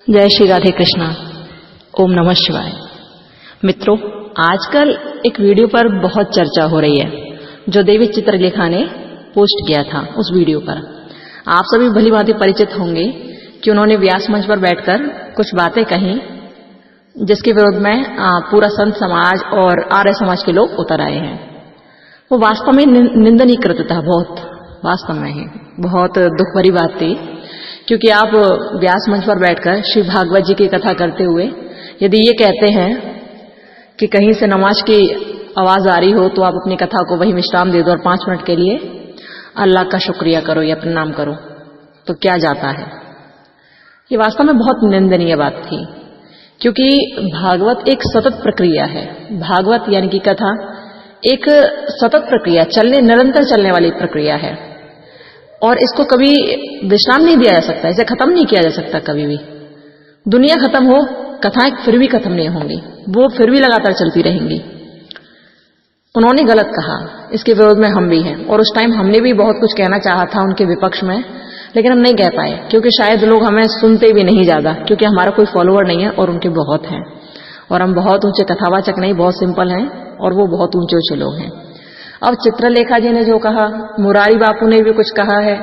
जय श्री राधे कृष्णा। ओम नमः शिवाय। मित्रों, आजकल एक वीडियो पर बहुत चर्चा हो रही है जो देवी चित्रलेखा ने पोस्ट किया था। उस वीडियो पर आप सभी भली भांति परिचित होंगे कि उन्होंने व्यास मंच पर बैठकर कुछ बातें कही जिसके विरोध में पूरा संत समाज और आर्य समाज के लोग उतर आए हैं। वो वास्तव में निंदनीय कृत्य था, वास्तव में ही बहुत दुख भरी बात थी, क्योंकि आप व्यास मंच पर बैठकर श्री भागवत जी की कथा करते हुए यदि ये कहते हैं कि कहीं से नमाज की आवाज आ रही हो तो आप अपनी कथा को वही विश्राम दे दो और 5 मिनट के लिए अल्लाह का शुक्रिया करो या प्रणाम करो, तो क्या जाता है। ये वास्तव में बहुत निंदनीय बात थी, क्योंकि भागवत एक सतत प्रक्रिया है। भागवत यानी कि कथा एक सतत प्रक्रिया, निरंतर चलने वाली प्रक्रिया है और इसको कभी विश्राम नहीं दिया जा सकता, इसे खत्म नहीं किया जा सकता कभी भी। दुनिया खत्म हो, कथाएं फिर भी खत्म नहीं होंगी, वो फिर भी लगातार चलती रहेंगी। उन्होंने गलत कहा, इसके विरोध में हम भी हैं और उस टाइम हमने भी बहुत कुछ कहना चाहा था उनके विपक्ष में, लेकिन हम नहीं कह पाए क्योंकि शायद लोग हमें सुनते भी नहीं ज्यादा, क्योंकि हमारा कोई फॉलोअर नहीं है और उनके बहुत हैं और हम बहुत ऊंचे कथावाचक नहीं, बहुत सिंपल हैं और वो बहुत ऊंचे ऊंचे लोग हैं। अब चित्रलेखा जी ने जो कहा, मुरारी बापू ने भी कुछ कहा है,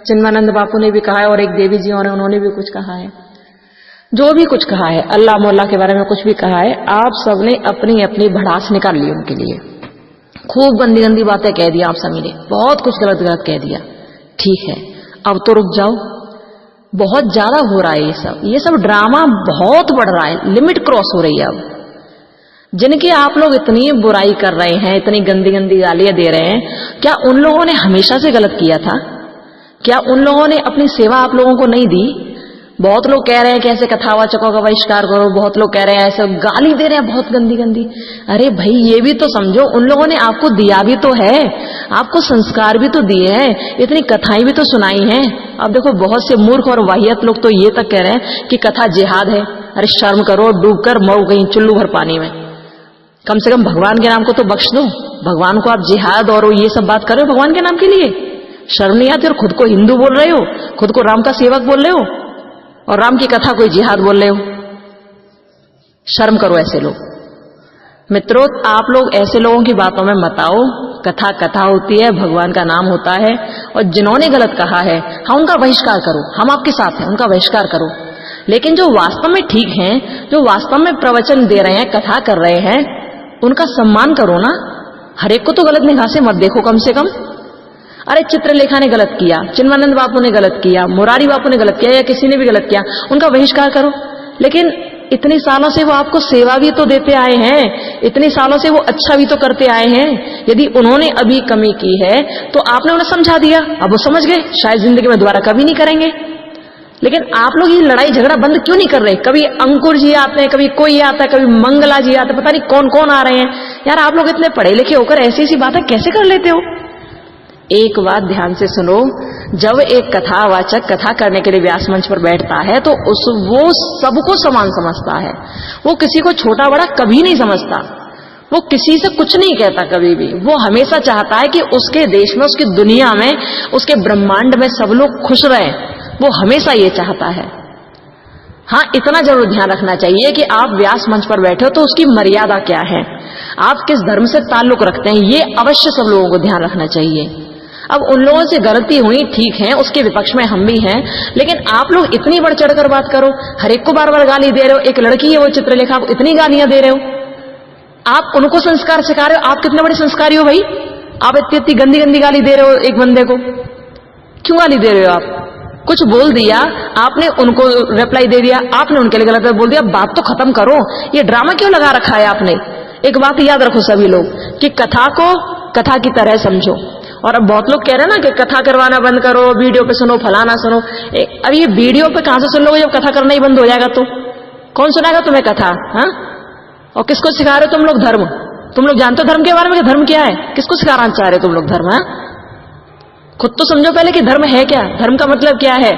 चिन्मानंद बापू ने भी कहा है और एक देवी जी और उन्होंने भी कुछ कहा है, जो भी कुछ कहा है, अल्लाह मोल्ला के बारे में कुछ भी कहा है, आप सबने अपनी अपनी भड़ास निकाल ली उनके लिए। खूब गंदी गंदी बातें कह दिया आप सभी ने, बहुत कुछ गलत गलत कह दिया। ठीक है, अब तो रुक जाओ, बहुत ज्यादा हो रहा है ये सब ड्रामा बहुत बढ़ रहा है, लिमिट क्रॉस हो रही है। अब जिनकी आप लोग इतनी बुराई कर रहे हैं, इतनी गंदी गंदी गालियां दे रहे हैं, क्या उन लोगों ने हमेशा से गलत किया था? क्या उन लोगों ने अपनी सेवा आप लोगों को नहीं दी? बहुत लोग कह रहे हैं कि ऐसे कथावाचकों का बहिष्कार करो, बहुत लोग कह रहे हैं ऐसे, गाली दे रहे हैं बहुत गंदी गंदी। अरे भाई, ये भी तो समझो, उन लोगों ने आपको दिया भी तो है, आपको संस्कार भी तो दिए हैं, इतनी कथाएं भी तो सुनाई हैं। अब देखो, बहुत से मूर्ख और वाहियत लोग तो ये तक कह रहे हैं कि कथा जिहाद है। अरे शर्म करो, डूब कर मरो कहीं चुल्लू भर पानी में। कम से कम भगवान के नाम को तो बख्श दो। भगवान को आप जिहाद और ये सब बात कर रहे हो भगवान के नाम के लिए, शर्म नहीं आती? और खुद को हिंदू बोल रहे हो, खुद को राम का सेवक बोल रहे हो और राम की कथा को जिहाद बोल रहे हो। शर्म करो ऐसे लोग। मित्रों, आप लोग ऐसे लोगों की बातों में मत आओ। कथा कथा होती है, भगवान का नाम होता है और जिन्होंने गलत कहा है, हाँ, उनका बहिष्कार करो। हम आपके साथ हैं, उनका बहिष्कार करो। लेकिन जो वास्तव में ठीक हैं, जो वास्तव में प्रवचन दे रहे हैं, कथा कर रहे हैं, उनका सम्मान करो ना। हर एक को तो गलत निगाह से मत देखो कम से कम। अरे चित्रलेखा ने गलत किया, चिन्मानंद बापू ने गलत किया, मुरारी बापू ने गलत किया या किसी ने भी गलत किया, उनका बहिष्कार करो। लेकिन इतने सालों से वो आपको सेवा भी तो देते आए हैं, इतने सालों से वो अच्छा भी तो करते आए हैं। यदि उन्होंने अभी कमी की है तो आपने उन्हें समझा दिया, अब वो समझ गए, शायद जिंदगी में दोबारा कभी नहीं करेंगे। लेकिन आप लोग ये लड़ाई झगड़ा बंद क्यों नहीं कर रहे? कभी अंकुर जी आते हैं, कभी कोई आता है, कभी मंगला जी आते हैं, पता नहीं कौन कौन आ रहे हैं। यार, आप लोग इतने पढ़े लिखे होकर ऐसी ऐसी बातें कैसे कर लेते हो? एक बात ध्यान से सुनो, जब एक कथावाचक कथा करने के लिए व्यास मंच पर बैठता है तो वो सबको समान समझता है, वो किसी को छोटा बड़ा कभी नहीं समझता, वो किसी से कुछ नहीं कहता कभी भी। वो हमेशा चाहता है कि उसके देश में, उसकी दुनिया में, उसके ब्रह्मांड में सब लोग खुश रहें। वो हमेशा ये चाहता है। हाँ, इतना जरूर ध्यान रखना चाहिए कि आप व्यास मंच पर बैठे हो तो उसकी मर्यादा क्या है, आप किस धर्म से ताल्लुक रखते हैं, ये अवश्य सब लोगों को ध्यान रखना चाहिए। अब उन लोगों से गलती हुई, ठीक है, उसके विपक्ष में हम भी हैं, लेकिन आप लोग इतनी बढ़ चढ़कर बात करो, हर एक को बार बार गाली दे रहे हो। एक लड़की है वो चित्रलेखा, आप इतनी गालियां दे रहे हो, आप उनको संस्कार सिखा रहे हो। आप कितने बड़े संस्कारी हो भाई? आप इतनी इतनी गंदी गंदी गाली दे रहे हो एक बंदे को, क्यों गाली दे रहे हो? आप कुछ बोल दिया, आपने उनको रिप्लाई दे दिया, आपने उनके लिए गलत बोल दिया, बात तो खत्म करो। ये ड्रामा क्यों लगा रखा है आपने? एक बात याद रखो सभी लोग कि कथा को कथा की तरह समझो। और अब बहुत लोग कह रहे हैं ना कि कथा करवाना बंद करो, वीडियो पे सुनो, फलाना सुनो। अब ये वीडियो पे कहां से सुन लोगे? जब कथा करना ही बंद हो जाएगा तो कौन सुनाएगा तुम्हें कथा? हाँ, और किसको सिखा रहे हो तुम लोग धर्म? तुम लोग जानते हो धर्म के बारे में कि धर्म क्या है? किसको सिखाना चाह रहे हो तुम लोग धर्म? हाँ, खुद तो समझो पहले कि धर्म है क्या, धर्म का मतलब क्या है।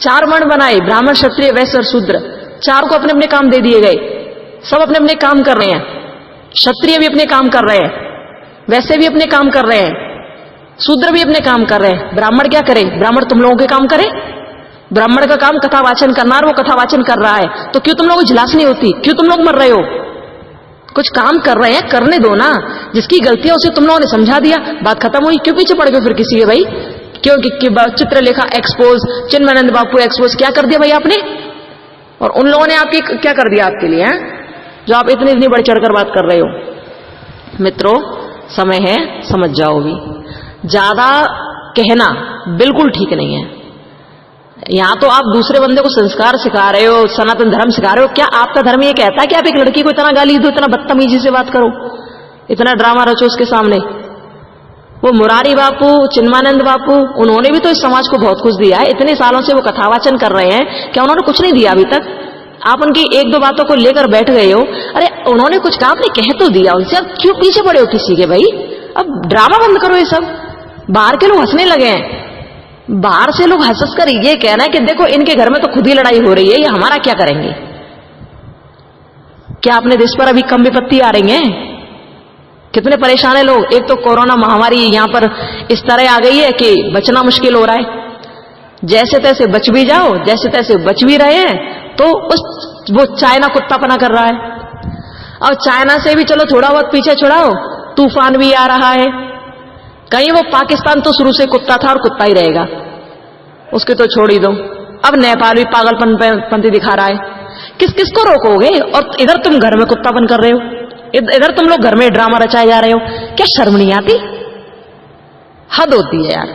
4 वर्ण बनाए, ब्राह्मण, क्षत्रिय, वैश्य और शूद्र, 4 को अपने अपने काम दे दिए गए। सब अपने अपने काम कर रहे हैं। क्षत्रिय भी अपने काम कर रहे हैं, वैश्य भी अपने काम कर रहे हैं, शूद्र भी अपने काम कर रहे हैं। ब्राह्मण क्या करे? ब्राह्मण तुम लोगों के काम करे? ब्राह्मण का काम कथा वाचन करना, और वो कथा वाचन कर रहा है, तो क्यों तुम लोग को झिलास नहीं होती? क्यों तुम लोग मर रहे हो? कुछ काम कर रहे हैं, करने दो ना। जिसकी गलती है उसे तुम लोगों ने समझा दिया, बात खत्म हुई। क्यों पीछे पड़ गए फिर किसी के भाई? क्यों कि चित्रलेखा एक्सपोज, चिन्मयानंद बापू एक्सपोज, क्या कर दिया भाई आपने? और उन लोगों ने आपकी क्या कर दिया आपके लिए, हैं? जो आप इतनी इतनी बढ़ चढ़कर बात कर रहे हो। मित्रों, समय है, समझ जाओ भी। ज्यादा कहना बिल्कुल ठीक नहीं है। यहां तो आप दूसरे बंदे को संस्कार सिखा रहे हो, सनातन धर्म सिखा रहे हो। क्या आपका धर्म ये कहता है कि आप एक लड़की को इतना गाली दो, इतना बदतमीजी से बात करो, इतना ड्रामा रचो उसके सामने? वो मुरारी बापू, चिन्मयानंद बापू, उन्होंने भी तो इस समाज को बहुत कुछ दिया है। इतने सालों से वो कथावाचन कर रहे हैं, क्या उन्होंने कुछ नहीं दिया अभी तक? आप उनकी एक दो बातों को लेकर बैठ गए हो। अरे उन्होंने कुछ कहा, आपने कह तो दिया उनसे, अब क्यों पीछे पड़े हो किसी के भाई? अब ड्रामा बंद करो ये सब। बाहर के लोग हंसने लगे हैं, बाहर से लोग हंस कर ये कह रहे हैं कि देखो इनके घर में तो खुद ही लड़ाई हो रही है, ये हमारा क्या करेंगे? क्या अपने देश पर अभी कम विपत्ति आ रही है? कितने परेशान है लोग। एक तो कोरोना महामारी यहां पर इस तरह आ गई है कि बचना मुश्किल हो रहा है। जैसे तैसे बच भी जाओ, जैसे तैसे बच भी रहे हैं, तो वो चाइना कुत्तापना कर रहा है। और चाइना से भी चलो थोड़ा बहुत पीछे छुड़ाओ, तूफान भी आ रहा है। कहीं वो पाकिस्तान तो शुरू से कुत्ता था और कुत्ता ही रहेगा, उसके तो छोड़ ही दो। अब नेपाल भी पागलपंती दिखा रहा है। किस किस को रोकोगे? और इधर तुम घर में कुत्तापन कर रहे हो, इधर तुम लोग घर में ड्रामा रचाए जा रहे हो। क्या शर्म नहीं आती? हद होती है यार।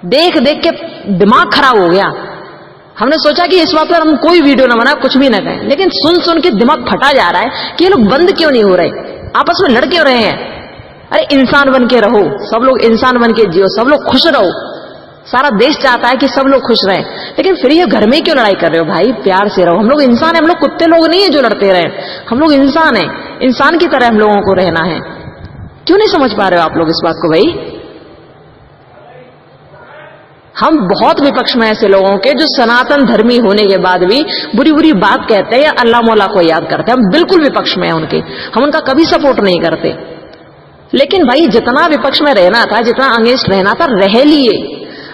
देख देख के दिमाग खराब हो गया। हमने सोचा कि इस बात पर हम कोई वीडियो ना बना, कुछ भी ना कहें, लेकिन सुन सुन के दिमाग फटा जा रहा है कि ये लोग बंद क्यों नहीं हो रहे, आपस में लड़ क्यों रहे हैं? अरे इंसान बन के रहो, सब लोग इंसान बन के जियो, सब लोग खुश रहो। सारा देश चाहता है कि सब लोग खुश रहें, लेकिन फिर ये घर में क्यों लड़ाई कर रहे हो भाई? प्यार से रहो। हम लोग इंसान हैं, हम लोग कुत्ते लोग नहीं है जो लड़ते रहे। हम लोग इंसान हैं, इंसान की तरह हम लोगों को रहना है। क्यों नहीं समझ पा रहे हो आप लोग इस बात को भाई? हम बहुत विपक्ष में ऐसे लोगों के जो सनातन धर्मी होने के बाद भी बुरी बुरी बात कहते हैं या अल्लाह मौला को याद करते हैं। हम बिल्कुल विपक्ष में हैं उनके, हम उनका कभी सपोर्ट नहीं करते। लेकिन भाई जितना विपक्ष में रहना था, जितना अगेंस्ट रहना था, रह लिए।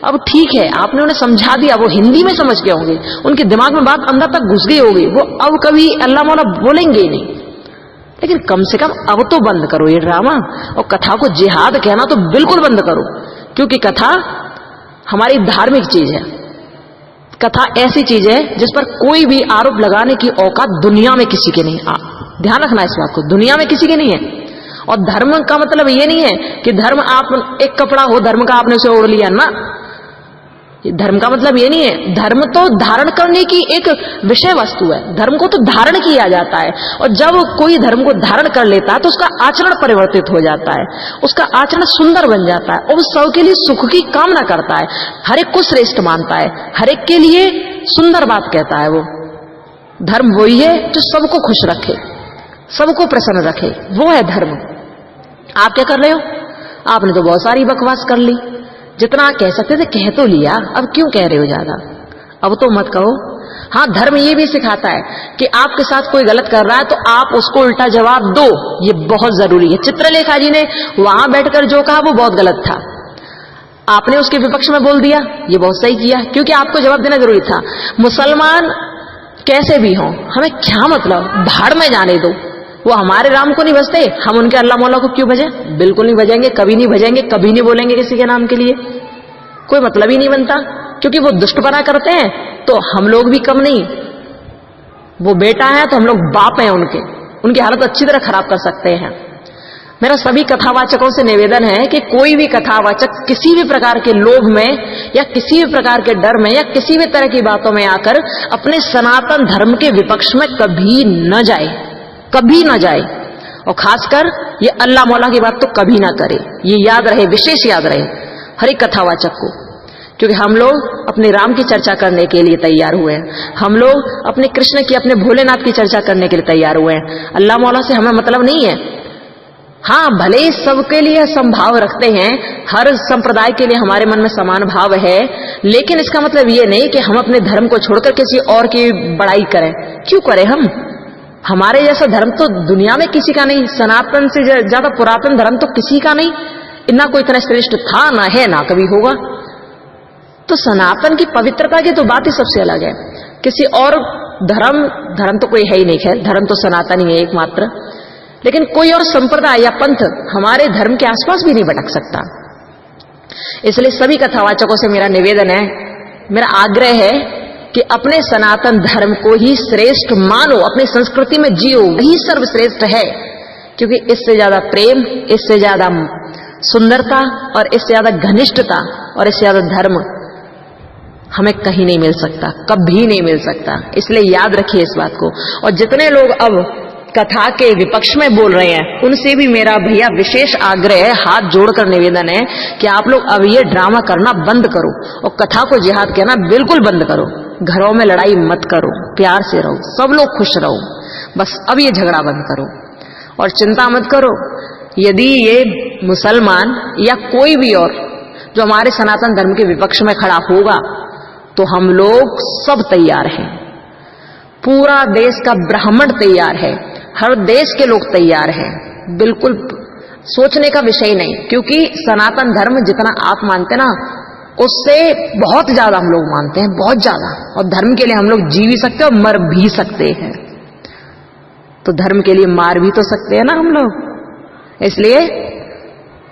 अब ठीक है, आपने उन्हें समझा दिया, वो हिंदी में समझ गए होंगे, उनके दिमाग में बात अंदर तक घुस गई होगी, वो अब कभी अल्लाह मौला बोलेंगे ही नहीं। लेकिन कम से कम अब तो बंद करो ये ड्रामा, और कथा को जिहाद कहना तो बिल्कुल बंद करो। क्योंकि कथा हमारी धार्मिक चीज है। कथा ऐसी चीज है जिस पर कोई भी आरोप लगाने की औकात दुनिया में किसी के नहीं। ध्यान रखना इस बात को, दुनिया में किसी के नहीं है। और धर्म का मतलब ये नहीं है कि धर्म आप एक कपड़ा हो, धर्म का आपने उसे ओढ़ लिया ना। धर्म का मतलब ये नहीं है। धर्म तो धारण करने की एक विषय वस्तु है, धर्म को तो धारण किया जाता है। और जब कोई धर्म को धारण कर लेता है तो उसका आचरण परिवर्तित हो जाता है, उसका आचरण सुंदर बन जाता है, और वो सबके लिए सुख की कामना करता है, हर एक को श्रेष्ठ मानता है, हर एक के लिए सुंदर बात कहता है। वो धर्म वही है जो सबको खुश रखे, सबको प्रसन्न रखे, वो है धर्म। आप क्या कर रहे हो? आपने तो बहुत सारी बकवास कर ली, जितना कह सकते थे कह तो लिया, अब क्यों कह रहे हो ज्यादा? अब तो मत कहो। हाँ, धर्म ये भी सिखाता है कि आपके साथ कोई गलत कर रहा है तो आप उसको उल्टा जवाब दो, ये बहुत जरूरी है। चित्रलेखा जी ने वहां बैठकर जो कहा वो बहुत गलत था, आपने उसके विपक्ष में बोल दिया, ये बहुत सही किया, क्योंकि आपको जवाब देना जरूरी था। मुसलमान कैसे भी हों, हमें क्या मतलब, भाड़ में जाने दो। वो हमारे राम को नहीं भजते, हम उनके अल्लाह मौला को क्यों भजे? बिल्कुल नहीं भजेंगे, कभी नहीं भजेंगे, कभी नहीं बोलेंगे किसी के नाम के लिए, कोई मतलब ही नहीं बनता। क्योंकि वो दुष्टपना करते हैं तो हम लोग भी कम नहीं। वो बेटा है तो हम लोग बाप हैं उनके, उनकी हालत अच्छी तरह खराब कर सकते हैं। मेरा सभी कथावाचकों से निवेदन है कि कोई भी कथावाचक किसी भी प्रकार के लोभ में या किसी भी प्रकार के डर में या किसी भी तरह की बातों में आकर अपने सनातन धर्म के विपक्ष में कभी न जाए, कभी ना जाए। और खासकर ये अल्लाह मौला की बात तो कभी ना करे, ये याद रहे, विशेष याद रहे हर एक कथावाचक को। क्योंकि हम लोग अपने राम की चर्चा करने के लिए तैयार हुए हैं, हम लोग अपने कृष्ण की, अपने भोलेनाथ की चर्चा करने के लिए तैयार हुए हैं। अल्लाह मौला से हमें मतलब नहीं है। हाँ, भले ही सबके लिए समभाव रखते हैं, हर संप्रदाय के लिए हमारे मन में समान भाव है, लेकिन इसका मतलब ये नहीं कि हम अपने धर्म को छोड़कर किसी और की बड़ाई करें। क्यों करें हम? हमारे जैसा धर्म तो दुनिया में किसी का नहीं, सनातन से ज्यादा पुरातन धर्म तो किसी का नहीं। ना कोई इतना श्रेष्ठ था, ना है, ना कभी होगा। तो सनातन की पवित्रता की तो बात ही सबसे अलग है। किसी और धर्म तो कोई है ही नहीं, खैर धर्म तो सनातन ही है एकमात्र, लेकिन कोई और संप्रदाय या पंथ हमारे धर्म के आसपास भी नहीं भटक सकता। इसलिए सभी कथावाचकों से मेरा निवेदन है, मेरा आग्रह है कि अपने सनातन धर्म को ही श्रेष्ठ मानो, अपनी संस्कृति में जियो, वही सर्वश्रेष्ठ है। क्योंकि इससे ज्यादा प्रेम, इससे ज्यादा सुंदरता और इससे ज्यादा घनिष्ठता और इससे ज्यादा धर्म हमें कहीं नहीं मिल सकता, कभी नहीं मिल सकता। इसलिए याद रखिए इस बात को। और जितने लोग अब कथा के विपक्ष में बोल रहे हैं, उनसे भी मेरा भैया विशेष आग्रह है, हाथ जोड़कर निवेदन है कि आप लोग अब ये ड्रामा करना बंद करो और कथा को जिहाद कहना बिल्कुल बंद करो। घरों में लड़ाई मत करो, प्यार से रहो, सब लोग खुश रहो, बस अब ये झगड़ा बंद करो। और चिंता मत करो, यदि ये मुसलमान या कोई भी और जो हमारे सनातन धर्म के विपक्ष में खड़ा होगा तो हम लोग सब तैयार हैं। पूरा देश का ब्राह्मण तैयार है, हर देश के लोग तैयार हैं, बिल्कुल सोचने का विषय नहीं। क्योंकि सनातन धर्म जितना आप मानते ना, उससे बहुत ज्यादा हम लोग मानते हैं, बहुत ज्यादा। और धर्म के लिए हम लोग जी भी सकते हैं और मर भी सकते हैं। तो धर्म के लिए मार भी तो सकते हैं ना हम लोग। इसलिए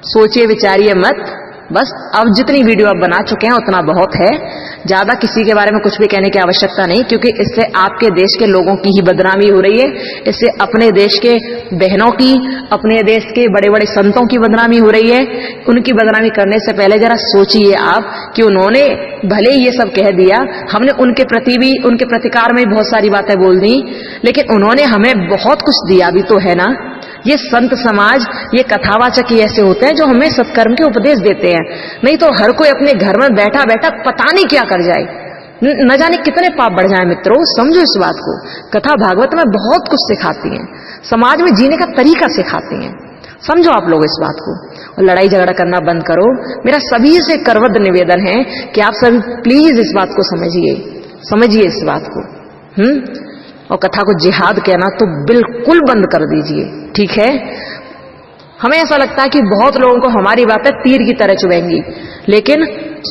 सोचिए विचारिए मत, बस अब जितनी वीडियो आप बना चुके हैं उतना बहुत है। ज्यादा किसी के बारे में कुछ भी कहने की आवश्यकता नहीं, क्योंकि इससे आपके देश के लोगों की ही बदनामी हो रही है। इससे अपने देश के बहनों की, अपने देश के बड़े बड़े संतों की बदनामी हो रही है। उनकी बदनामी करने से पहले जरा सोचिए आप कि उन्होंने भले ही ये सब कह दिया, हमने उनके प्रति भी, उनके प्रतिकार में बहुत सारी बातें बोल दी, लेकिन उन्होंने हमें बहुत कुछ दिया भी तो है ना। ये संत समाज, ये कथावाचक ही ऐसे होते हैं जो हमें सत्कर्म के उपदेश देते हैं। नहीं तो हर कोई अपने घर में बैठा बैठा पता नहीं क्या कर जाए, न जाने कितने पाप बढ़ जाए। मित्रों समझो इस बात को, कथा भागवत में बहुत कुछ सिखाती है, समाज में जीने का तरीका सिखाती है। समझो आप लोग इस बात को, और लड़ाई झगड़ा करना बंद करो। मेरा सभी से करवद निवेदन है कि आप सभी प्लीज इस बात को समझिए इस बात को। और कथा को जिहाद कहना तो बिल्कुल बंद कर दीजिए, ठीक है। हमें ऐसा लगता है कि बहुत लोगों को हमारी बातें तीर की तरह चुभेंगी, लेकिन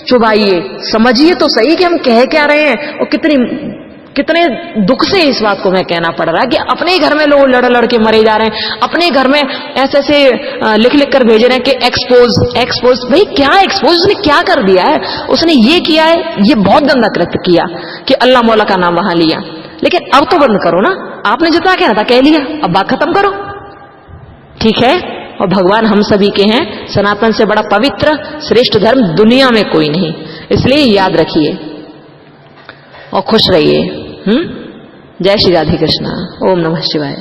चुभाइए, समझिए तो सही कि हम कह क्या रहे हैं। और कितने दुख से इस बात को मैं कहना पड़ रहा है कि अपने घर में लोग लड़ लड़ के मरे जा रहे हैं, अपने घर में ऐसे ऐसे लिख लिख कर भेज रहे हैं कि एक्सपोज। भाई क्या एक्सपोज, उसने क्या कर दिया है? उसने ये किया है, ये बहुत गंदा कृत्य किया कि अल्लाह मौला का नाम वहां लिया। लेकिन अब तो बंद करो ना, आपने जितना कहना था कह लिया, अब बात खत्म करो, ठीक है। और भगवान हम सभी के हैं, सनातन से बड़ा पवित्र श्रेष्ठ धर्म दुनिया में कोई नहीं। इसलिए याद रखिए और खुश रहिए। जय श्री राधे कृष्णा। ओम नमः शिवाय।